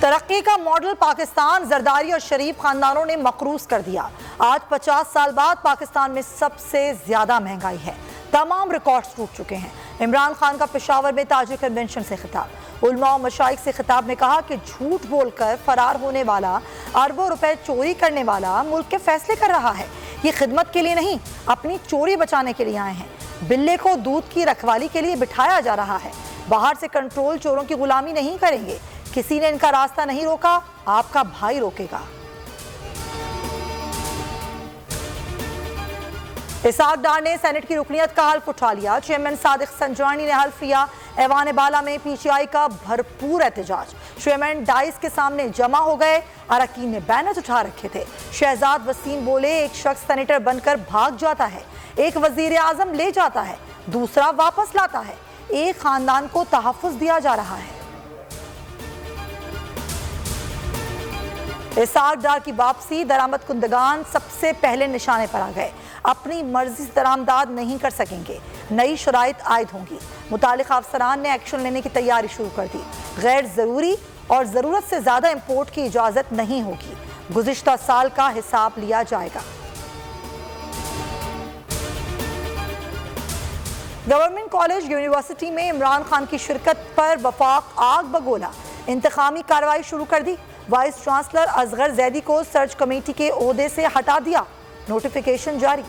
तरक्की का मॉडल पाकिस्तान जरदारी और शरीफ खानदानों ने मकरूज कर दिया। आज 50 साल बाद पाकिस्तान में सबसे ज्यादा महंगाई है। तमाम रिकॉर्ड्स टूट चुके हैं। इमरान खान का पेशावर में ताजिर कन्वेंशन से खिताब। उलमा और मशाइख से खिताब में कहा कि झूठ बोलकर फरार होने वाला, अरबों रुपए चोरी करने वाला मुल्क के फैसले कर रहा है। ये खिदमत के लिए नहीं, अपनी चोरी बचाने के लिए आए हैं। बिल्ले को दूध की रखवाली के लिए बिठाया जा रहा है। बाहर से कंट्रोल चोरों की गुलामी नहीं करेंगे। किसी ने इनका रास्ता नहीं रोका, आपका भाई रोकेगा। इसाक डार ने सेनेट की रुकनियत का हल्फ उठा लिया। चेयरमैन सादिक संजरानी ने हल्फ लिया। ऐवान बाला में पीटीआई का भरपूर एहतजाज। चेयरमैन डाइस के सामने जमा हो गए। अरकान ने बैनर उठा रखे थे। शहजाद वसीम बोले, एक शख्स सेनेटर बनकर भाग जाता है, एक वजीर आजम ले जाता है, दूसरा वापस लाता है। एक खानदान को तहफ्फुज दिया जा रहा है। इसाक डार की वापसी, दरामद कुंदगान सबसे पहले निशाने पर आ गए। अपनी मर्जी से दरामदाद नहीं कर सकेंगे। नई शराइत आयद होंगी। मुतालिका अफसरान ने एक्शन लेने की तैयारी शुरू कर दी। गैर जरूरी और जरूरत से ज्यादा इंपोर्ट की इजाजत नहीं होगी। गुज़िश्ता साल का हिसाब लिया जाएगा। गवर्नमेंट कॉलेज यूनिवर्सिटी में इमरान खान की शिरकत पर वफाक आग बगोला। इंतकामी कार्रवाई शुरू कर दी। वाइस चांसलर असगर जैदी को सर्च कमेटी के ओहदे से हटा दिया। नोटिफिकेशन जारी।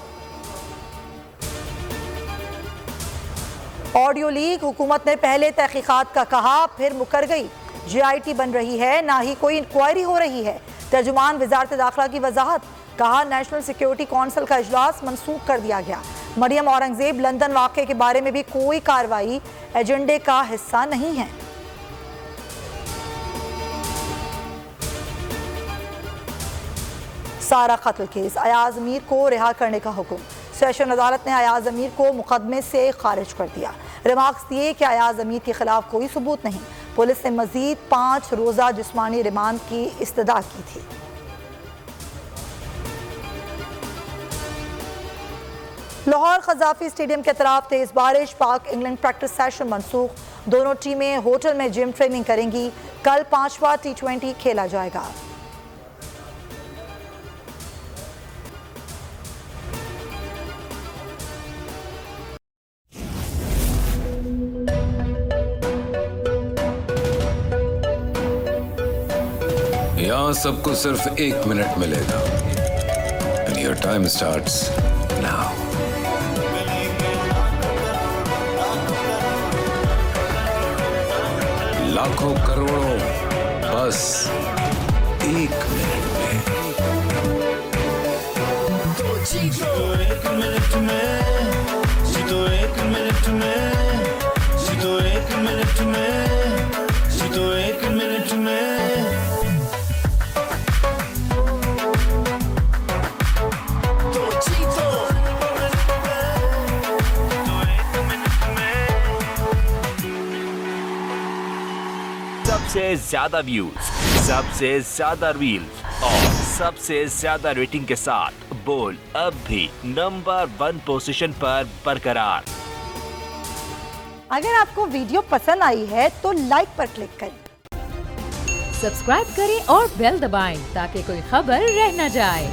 ऑडियो लीक, हुकूमत ने पहले तहकीकात का कहा, फिर मुकर गई। JIT बन रही है, ना ही कोई इंक्वायरी हो रही है। तर्जुमान वजारत दाखिला की वजाहत, कहा नेशनल सिक्योरिटी काउंसिल का इजलास मनसूख कर दिया गया। मरियम औरंगजेब लंदन वाक़े के बारे में भी कोई कार्रवाई एजेंडे का हिस्सा नहीं है। सारा कत्ल केस, अयाज अमीर को रिहा करने का हुक्म। सेशन अदालत ने अयाज अमीर को मुकदमे से खारिज कर दिया। रिमार्क्स दिए कि अयाज अमीर के खिलाफ कोई सबूत नहीं। पुलिस ने मजीद 5 रोज़ा जिस्मानी रिमांड की इस्तदा की थी। लाहौर खजाफी स्टेडियम के तरफ तेज बारिश। पाक इंग्लैंड प्रैक्टिस सेशन मनसूख। दोनों टीमें होटल में जिम ट्रेनिंग करेंगी। कल 5वां T20 खेला जाएगा। यहाँ सबको सिर्फ 1 मिनट मिलेगा। And your time starts now. लाखों करोड़ों बस 1 मिनट में। तो जीतो 1 मिनट में, जीतो 1 मिनट में, जीतो 1 मिनट में, जीतो 1 मिनट में। सबसे ज्यादा व्यूज, सबसे ज्यादा रील्स और सबसे ज्यादा रेटिंग के साथ बोल अब भी नंबर 1 पोजीशन पर बरकरार। अगर आपको वीडियो पसंद आई है तो लाइक पर क्लिक करें, सब्सक्राइब करें और बेल दबाएं ताकि कोई खबर रह न जाए।